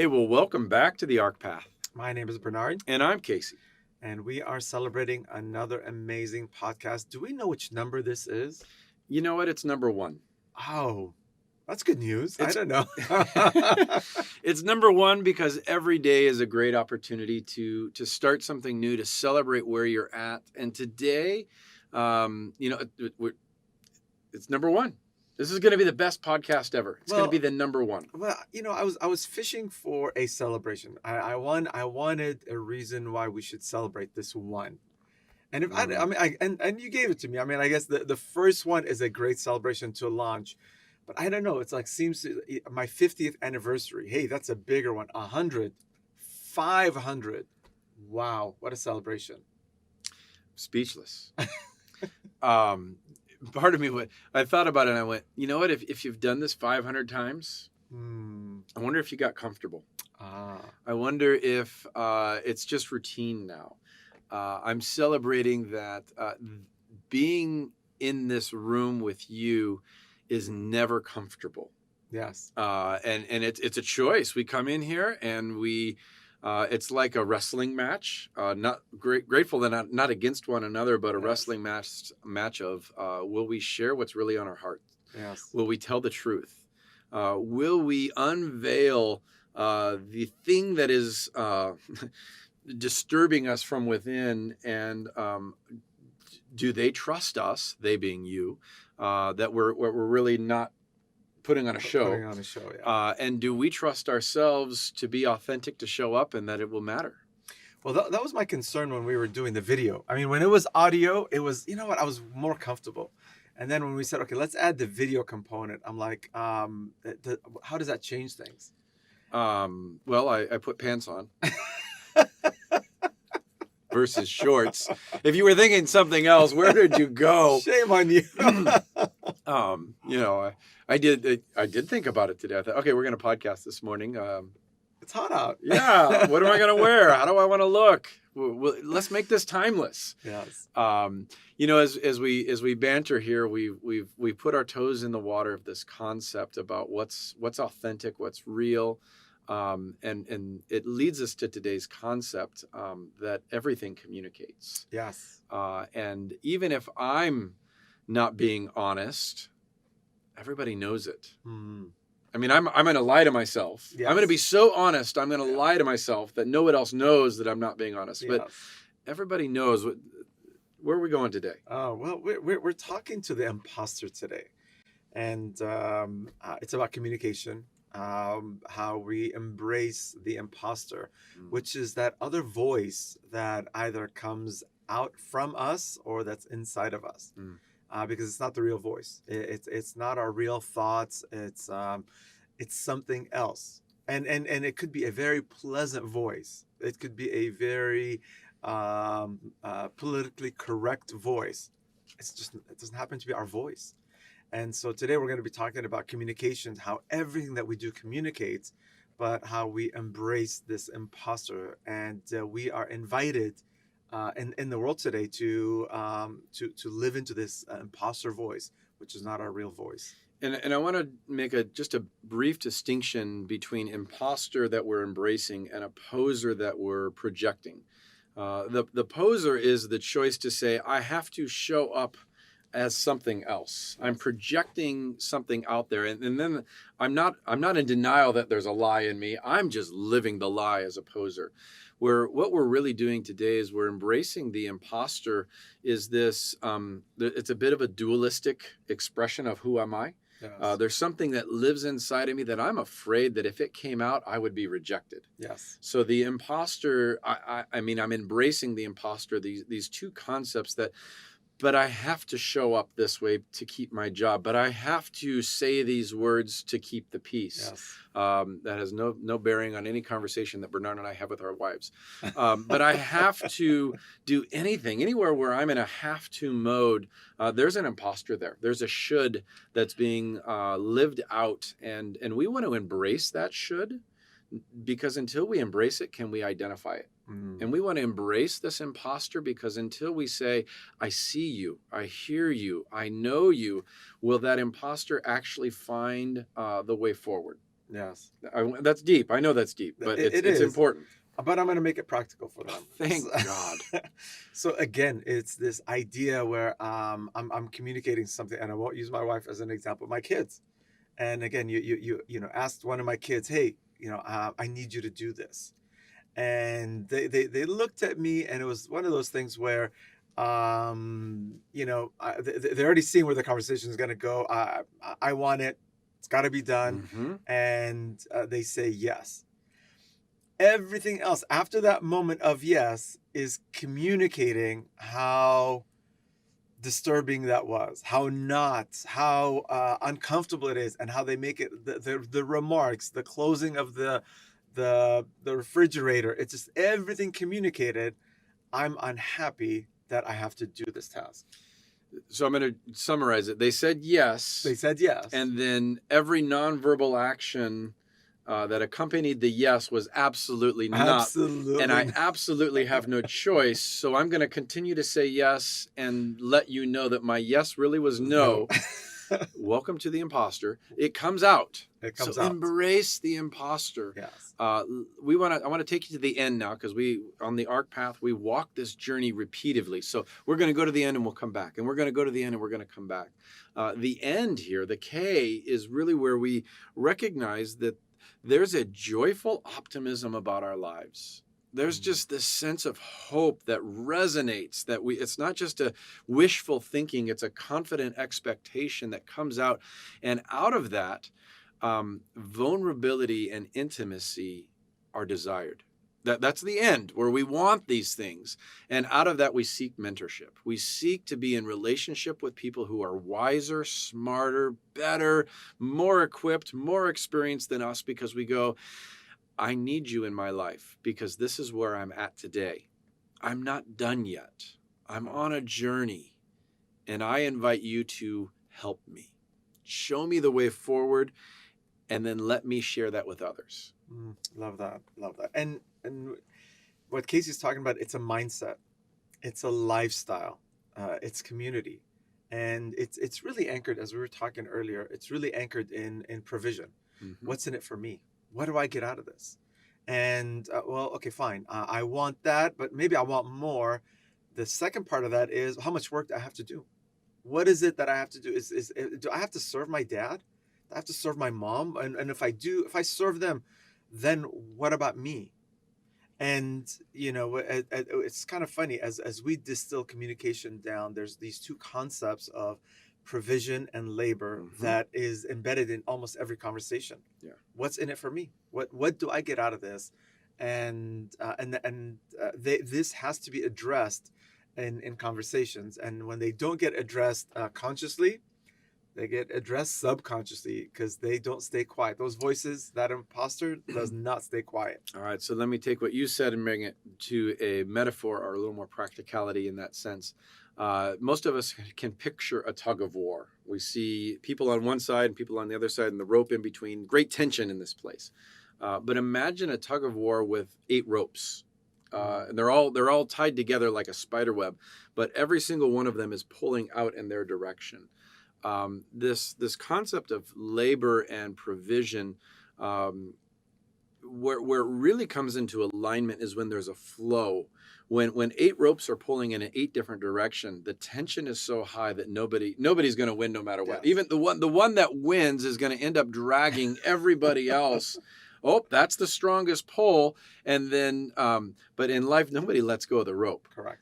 Hey, well, welcome back to the ARC Path. My name is Bernard, And I'm Casey. and we are celebrating another amazing podcast. Do we know which number this is? You know what? It's number one. Oh, that's good news. I It's don't know. it's number one because every day is a great opportunity to start something new, to celebrate where you're at. And today, it's number one. This is going to be the best podcast ever. It's going to be the number one. Well, I was fishing for a celebration. I wanted a reason why we should celebrate this one. And if and you gave it to me. I mean, I guess the first one is a great celebration to launch. But I don't know. It's like my 50th anniversary. Hey, that's a bigger one. 100, 500. Wow, what a celebration. Speechless. Part of me I thought about it and I went, you know what? If you've done this 500 times, I wonder if you got comfortable. I wonder if it's just routine now. I'm celebrating that being in this room with you is never comfortable. Yes. And it's a choice. We come in here and it's like a wrestling match. Not grateful that not against one another, but a wrestling match of will we share what's really on our heart? Yes. Will we tell the truth? Will we unveil the thing that is disturbing us from within? And do they trust us, they being you, that we're really not putting on a show? Putting on a show, yeah. And do we trust ourselves to be authentic, to show up, and that it will matter? Well, that was my concern when we were doing the video. I mean, when it was audio, it was, I was more comfortable. And then when we said, okay, let's add the video component, I'm like, how does that change things? Well, I put pants on. Versus shorts. If you were thinking something else, where did you go? Shame on you. I did think about it today. I thought, okay, we're going to podcast this morning. It's hot out. Yeah. What am I going to wear? How do I want to look? Let's make this timeless. Yes. As we banter here, we've put our toes in the water of this concept about what's authentic, what's real. And it leads us to today's concept that everything communicates. Yes. And even if I'm not being honest, everybody knows it. Mm. I mean, I'm going to lie to myself. Yes. I'm going to be so honest. I'm going to lie to myself that no one else knows that I'm not being honest. Yes. But everybody knows. Where are we going today? Oh, well, we're talking to the imposter today. And it's about communication. How we embrace the imposter, which is that other voice that either comes out from us or that's inside of us, because it's not the real voice. It's not our real thoughts. It's something else, and it could be a very pleasant voice. It could be a very politically correct voice. It doesn't happen to be our voice. And so today we're going to be talking about communication, how everything that we do communicates, but how we embrace this imposter. And we are invited in the world today to live into this imposter voice, which is not our real voice. And I want to make just a brief distinction between imposter that we're embracing and a poser that we're projecting. The poser is the choice to say, I have to show up as something else. I'm projecting something out there, and then I'm not in denial that there's a lie in me. I'm just living the lie as a poser. What we're really doing today is we're embracing the imposter. Is this? It's a bit of a dualistic expression of who am I. Yes. There's something that lives inside of me that I'm afraid that if it came out, I would be rejected. Yes. So the imposter. I mean, I'm embracing the imposter. These two concepts that. But I have to show up this way to keep my job. But I have to say these words to keep the peace. Yes. That has no bearing on any conversation that Bernard and I have with our wives. But I have to do anything, anywhere where I'm in a have to mode. There's an imposter there. There's a should that's being lived out. And we want to embrace that should, because until we embrace it, can we identify it? And we want to embrace this imposter, because until we say, I see you, I hear you, I know you, will that imposter actually find the way forward? Yes. That's deep. I know that's deep, but It it's is. important. But I'm going to make it practical for them. Thank God. So again, it's this idea where I'm communicating something, and I won't use my wife as an example. My kids, and again, you asked one of my kids, hey, I need you to do this, and they looked at me, and it was one of those things where, they're already seeing where the conversation is going to go. I want it. It's got to be done, Hmm. and they say yes. Everything else after that moment of yes is communicating how disturbing that was, how uncomfortable it is, and how they make it the remarks, the closing of the refrigerator. It's just everything communicated. I'm unhappy that I have to do this task. So I'm going to summarize it. They said yes, They said yes. and then every nonverbal action that accompanied the yes was absolutely not. Absolutely. And I absolutely have no choice. So I'm going to continue to say yes and let you know that my yes really was no. Welcome to the imposter. It comes out. It comes so out. Embrace the imposter. Yes. I want to take you to the end now, because on the ARC path, we walk this journey repeatedly. So we're going to go to the end and we'll come back. And we're going to go to the end and we're going to come back. The end here, the K, is really where we recognize that there's a joyful optimism about our lives. There's just this sense of hope that resonates, that it's not just a wishful thinking, it's a confident expectation that comes out. And out of that, vulnerability and intimacy are desired. That's the end, where we want these things. And out of that, we seek mentorship. We seek to be in relationship with people who are wiser, smarter, better, more equipped, more experienced than us, because we go, I need you in my life because this is where I'm at today. I'm not done yet. I'm on a journey, and I invite you to help me. Show me the way forward, and then let me share that with others. Love that. Love that. And what Casey's talking about, it's a mindset. It's a lifestyle. It's community. And it's really anchored, as we were talking earlier, it's really anchored in provision. Mm-hmm. What's in it for me? What do I get out of this? And okay, fine. I want that, but maybe I want more. The second part of that is, how much work do I have to do? What is it that I have to do? Do I have to serve my dad? Do I have to serve my mom? And if I serve them, then what about me? And it's kind of funny, as we distill communication down, there's these two concepts of provision and labor that is embedded in almost every conversation. Yeah. What's in it for me? What do I get out of this? And this has to be addressed in conversations. And when they don't get addressed consciously, they get addressed subconsciously, because they don't stay quiet. Those voices, that imposter does not stay quiet. All right, so let me take what you said and bring it to a metaphor or a little more practicality in that sense. Most of us can picture a tug of war. We see people on one side and people on the other side, and the rope in between. Great tension in this place. But imagine a tug of war with 8 ropes. And they're all tied together like a spider web, but every single one of them is pulling out in their direction. This concept of labor and provision, where it really comes into alignment, is when there's a flow. When 8 ropes are pulling in 8 different directions, the tension is so high that nobody's going to win no matter what. Yes. Even the one that wins is going to end up dragging everybody else. Oh, that's the strongest pull. And then, but in life, nobody lets go of the rope. Correct.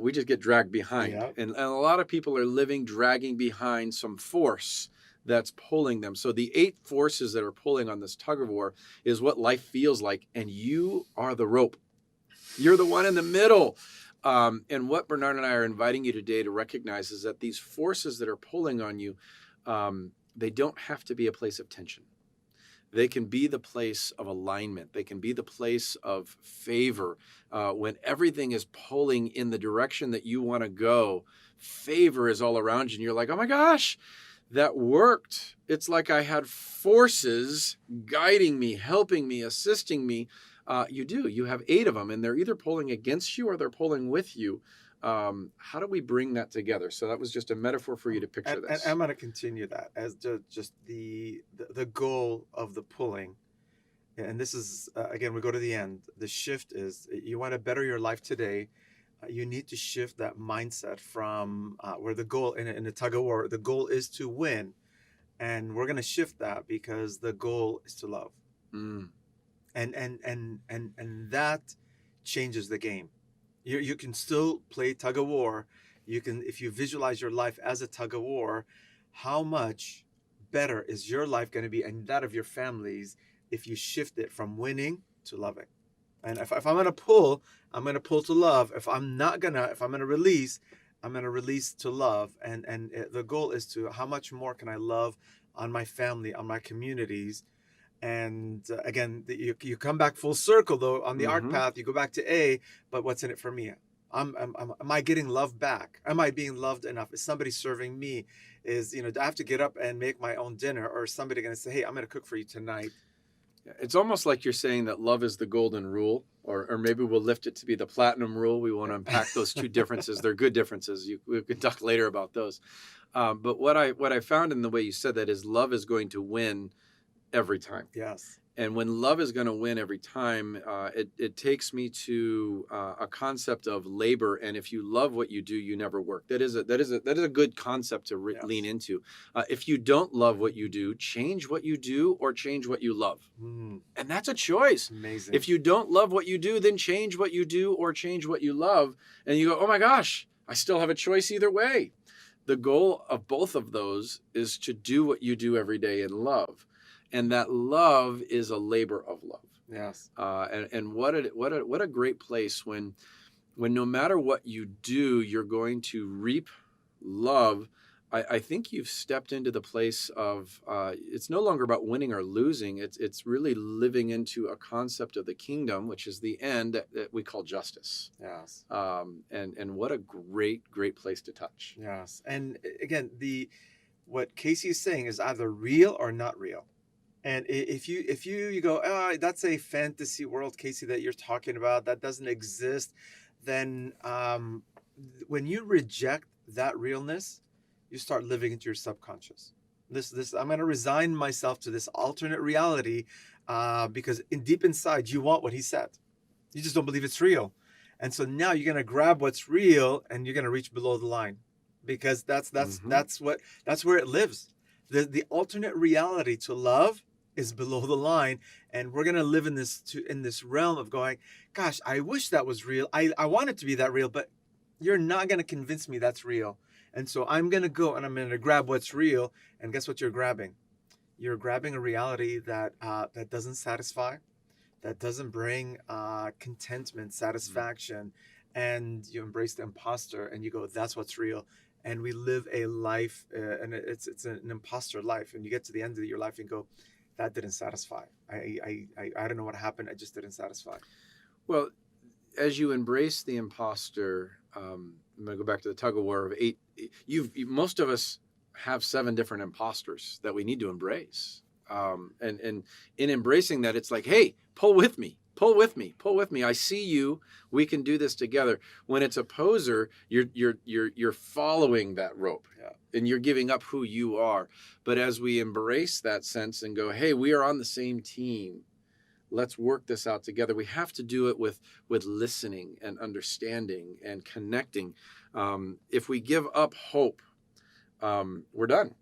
We just get dragged behind. Yep. And a lot of people are dragging behind some force that's pulling them. So the 8 forces that are pulling on this tug of war is what life feels like. And you are the rope. You're the one in the middle. And what Bernard and I are inviting you today to recognize is that these forces that are pulling on you, they don't have to be a place of tension. They can be the place of alignment. They can be the place of favor. When everything is pulling in the direction that you want to go, favor is all around you. And you're like, oh my gosh, that worked. It's like I had forces guiding me, helping me, assisting me. You have 8 of them, and they're either pulling against you or they're pulling with you. How do we bring that together? So that was just a metaphor for you to picture And this. I'm going to continue that as just the goal of the pulling. And this is, again, we go to the end. The shift is you want to better your life today. You need to shift that mindset from where the goal in a tug of war, the goal is to win. And we're going to shift that because the goal is to love. Mm, And that changes the game. You can still play tug of war. You can, if you visualize your life as a tug of war, how much better is your life going to be and that of your families if you shift it from winning to loving. And if I'm going to pull, I'm going to pull to love. If I'm going to release, I'm going to release to love. And the goal is to how much more can I love on my family, on my communities. And again, you come back full circle though on the ARC hmm path. You go back to A, but what's in it for me? Am I getting love back? Am I being loved enough? Is somebody serving me? Do I have to get up and make my own dinner, or is somebody going to say, "Hey, I'm going to cook for you tonight"? It's almost like you're saying that love is the golden rule, or maybe we'll lift it to be the platinum rule. We won't unpack those two differences. They're good differences. We can talk later about those. But what I found in the way you said that is love is going to win every time. Yes. And when love is going to win every time, it takes me to a concept of labor. And if you love what you do, you never work. That is a good concept to lean Yes. into. If you don't love what you do, change what you do or change what you love. Mm, And that's a choice. amazing. If you don't love what you do, then change what you do or change what you love. And you go, oh my gosh, I still have a choice either way. The goal of both of those is to do what you do every day in love. And that love is a labor of love. Yes. And what a great place when no matter what you do, you're going to reap love. I think you've stepped into the place of it's no longer about winning or losing. It's really living into a concept of the kingdom, which is the end that we call justice. Yes. And what a great place to touch. Yes. And again, what Casey is saying is either real or not real. And if you go, oh, that's a fantasy world, Casey, that you're talking about, that doesn't exist, then when you reject that realness, you start living into your subconscious. This I'm going to resign myself to this alternate reality because deep inside you want what he said. You just don't believe it's real, and so now you're going to grab what's real and you're going to reach below the line because Mhm. that's where it lives. The alternate reality to love is below the line, and we're gonna live in this realm of going, gosh, I wish that was real. I want it to be that real, but you're not gonna convince me that's real. And so I'm gonna go and I'm gonna grab what's real. And guess what you're grabbing? You're grabbing a reality that doesn't satisfy, that doesn't bring contentment, satisfaction, and you embrace the imposter and you go, that's what's real. And we live a life, and it's an imposter life. And you get to the end of your life and go, that didn't satisfy. I don't know what happened. I just didn't satisfy. Well, as you embrace the imposter, I'm going to go back to the tug of war of eight. Most of us have 7 different imposters that we need to embrace. And in embracing that, it's like, hey, pull with me, pull with me, pull with me. I see you. We can do this together. When it's a poser, you're following that rope, and you're giving up who you are. But as we embrace that sense and go, hey, we are on the same team. Let's work this out together. We have to do it with listening and understanding and connecting. If we give up hope, we're done.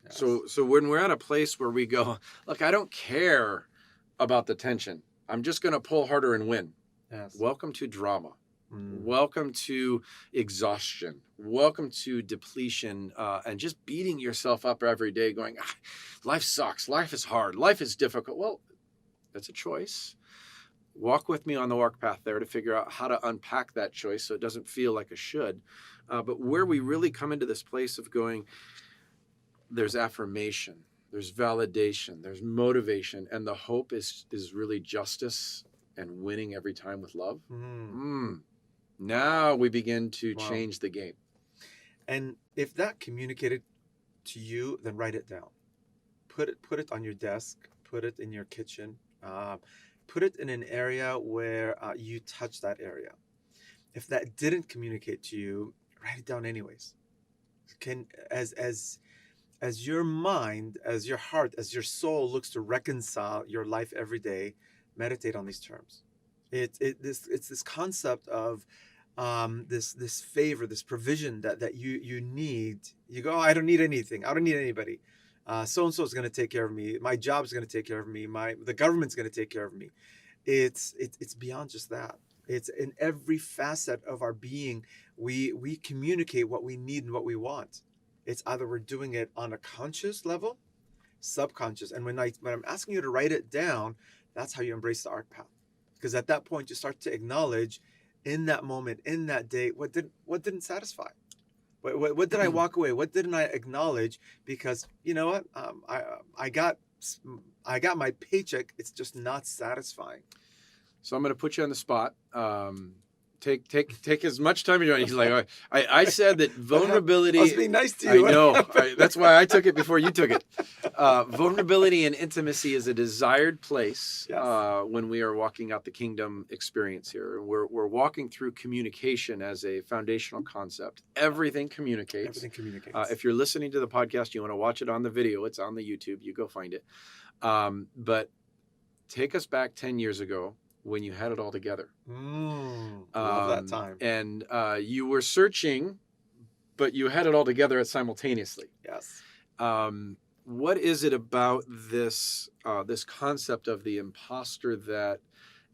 Yes. So when we're at a place where we go, look, I don't care about the tension. I'm just going to pull harder and win. Yes. Welcome to drama. Mm. Welcome to exhaustion. Welcome to depletion, and just beating yourself up every day going, life sucks. Life is hard. Life is difficult. Well, that's a choice. Walk with me on the walk path there to figure out how to unpack that choice so it doesn't feel like a should. But where we really come into this place of going, there's affirmation, there's validation, there's motivation, and the hope is really justice and winning every time with love. Now we begin to change the game. And if that communicated to you, then write it down. Put it on your desk. Put it in your kitchen. Put it in an area where you touch that area. if that didn't communicate to you, write it down anyways. Can as your mind, as your heart, as your soul looks to reconcile your life every day, meditate on these terms. It's this concept of this favor, this provision that you need. You go, oh, I don't need anything. I don't need anybody. So and so is going to take care of me. My job is going to take care of me. The government's going to take care of me. It's beyond just that. It's in every facet of our being. We communicate what we need and what we want. It's either we're doing it on a conscious level, subconscious. And when I'm asking you to write it down, that's how you embrace the ARC path. Because at that point, you start to acknowledge, in that moment, in that day, what didn't satisfy. What did I walk away? What didn't I acknowledge? Because you know what, I got my paycheck. It's just not satisfying. So I'm going to put you on the spot. Take as much time as you want. He's like, I said that vulnerability. I was being nice to you. I know. That's why I took it before you took it. Vulnerability and intimacy is a desired place. Yes. When we are walking out the kingdom experience here. We're walking through communication as a foundational concept. Everything communicates. Everything communicates. If you're listening to the podcast, you want to watch it on the video. It's on the YouTube. You go find it. But take us back 10 years ago, when you had it all together. Love that time. And you were searching, but you had it all together simultaneously. Yes. What is it about this concept of the imposter that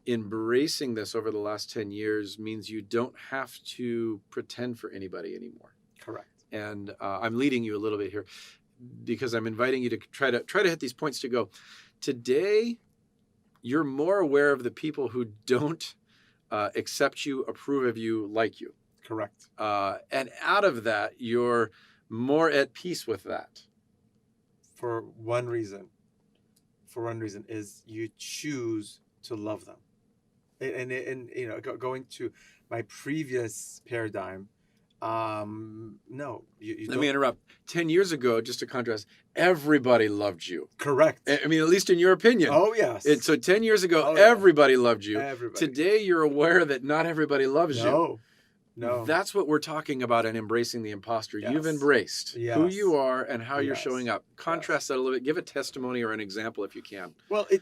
embracing this over the last 10 years means you don't have to pretend for anybody anymore? Correct. And I'm leading you a little bit here because I'm inviting you to try to hit these points to go. Today, you're more aware of the people who don't accept you, approve of you, like you. Correct. And out of that, you're more at peace with that. For one reason is you choose to love them. And you know, going to my previous paradigm, no, you Let me interrupt. 10 years ago, just to contrast, everybody loved you. Correct. I mean, at least in your opinion. Oh, yes. And so 10 years ago, Oh, yeah. everybody loved you. Everybody. Today, you're aware that not everybody loves you. No. That's what we're talking about in embracing the imposter. Yes. You've embraced who Yes. you are and how you're Yes. showing up. Contrast Yes. that a little bit. Give a testimony or an example if you can. Well, I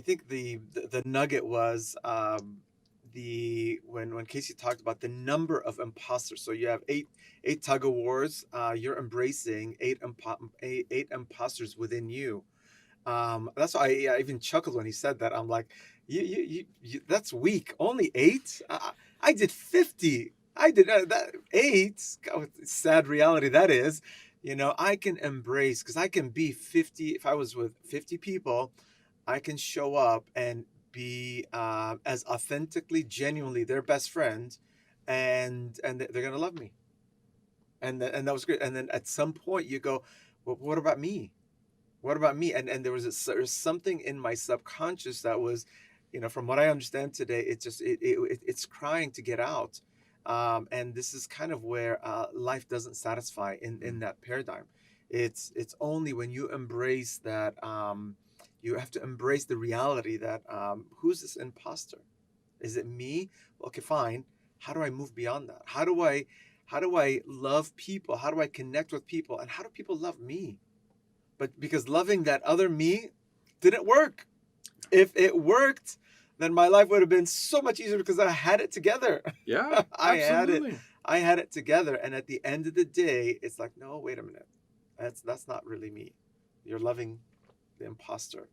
think the nugget was when Casey talked about the number of imposters. So you have eight tug of wars. You're embracing eight imposters within you. That's why I even chuckled when he said that. I'm like, you that's weak. Only 8? I did 50. I did that 8. God, sad reality that is. You know, I can embrace, because I can be 50. If I was with 50 people, I can show up and be as authentically, genuinely their best friend, and they're gonna love me. And that was great. And then at some point you go, well, what about me? What about me? And there's something in my subconscious that was, you know, from what I understand today, it's crying to get out. And this is kind of where life doesn't satisfy in that paradigm. It's only when you embrace that, you have to embrace the reality that who's this imposter? Is it me? Okay, fine. How do I move beyond that? How do I love people? How do I connect with people? And how do people love me? But because loving that other me didn't work. If it worked, then my life would have been so much easier because I had it together. Yeah, absolutely. I had it together. And at the end of the day, it's like, no, wait a minute. That's not really me. You're loving the imposter.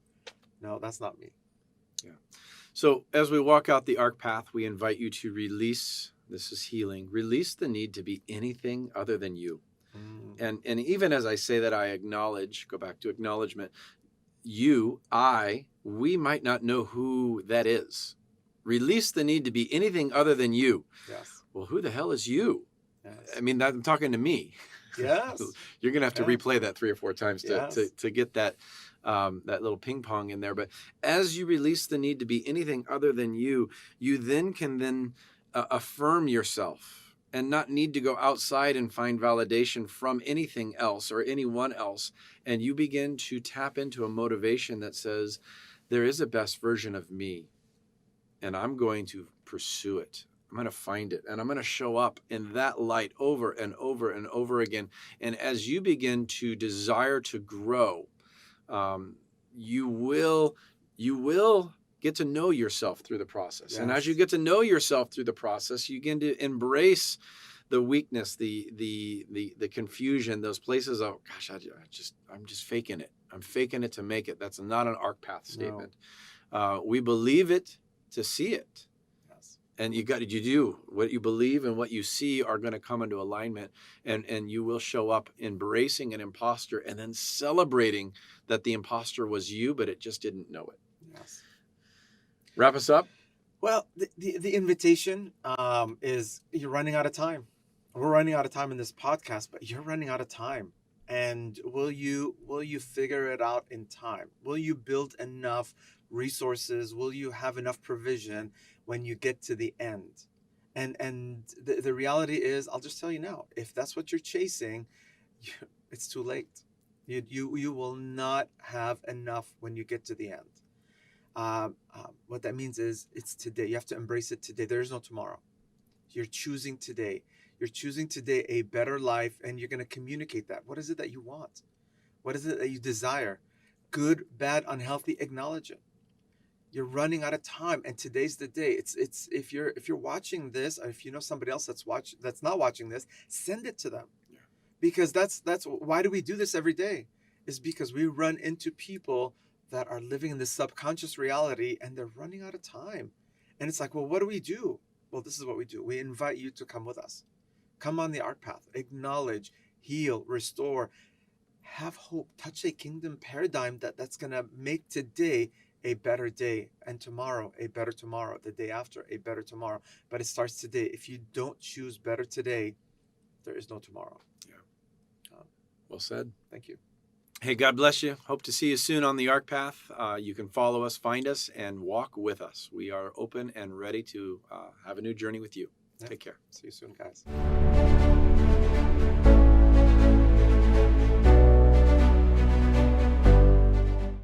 No, that's not me. Yeah. So as we walk out the ARC path, we invite you to release, this is healing, release the need to be anything other than you. And even as I say that, I acknowledge, go back to acknowledgement, you, we might not know who that is. Release the need to be anything other than you. Yes. Well, who the hell is you? Yes. I mean, I'm talking to me. Yes. You're going to have to replay that 3 or 4 times Yes. to get that little ping pong in there. But as you release the need to be anything other than you then can affirm yourself and not need to go outside and find validation from anything else or anyone else. And you begin to tap into a motivation that says, there is a best version of me. and I'm going to pursue it. I'm going to find it, and I'm going to show up in that light over and over and over again. And as you begin to desire to grow, um, you will get to know yourself through the process. And as you Yes. get to know yourself through the process, you begin to embrace the weakness, the confusion, those places of, gosh, I'm just faking it. I'm faking it to make it. That's not an ARC path No. statement. We believe it to see it. Yes. And you do what you believe, and what you see are going to come into alignment, and you will show up embracing an imposter and then celebrating that the imposter was you, but it just didn't know it. Yes. Wrap us up. Well, the invitation is, you're running out of time. We're running out of time in this podcast, but you're running out of time. And will you figure it out in time? Will you build enough resources? Will you have enough provision when you get to the end? And the reality is, I'll just tell you now, if that's what you're chasing, it's too late. You will not have enough when you get to the end. What that means is, it's today. You have to embrace it today. There is no tomorrow. You're choosing today. You're choosing today a better life, and you're going to communicate that. What is it that you want? What is it that you desire? Good, bad, unhealthy, acknowledge it. You're running out of time, and today's the day. It's if you're watching this, or if you know somebody else that's not watching this, send it to them. Yeah. Because that's why do we do this every day? Is because we run into people that are living in this subconscious reality, and they're running out of time. And it's like, well, what do we do? Well, this is what we do. We invite you to come with us. Come on the ARC path. Acknowledge, heal, restore, have hope, touch a kingdom paradigm that's going to make today a better day, and tomorrow a better tomorrow, the day after a better tomorrow. But it starts today. If you don't choose better today, there is no tomorrow. Yeah. Well said. Thank you. Hey, God bless you. Hope to see you soon on the ARC path. You can follow us, find us, and walk with us. We are open and ready to have a new journey with you. Yeah. Take care. See you soon, guys.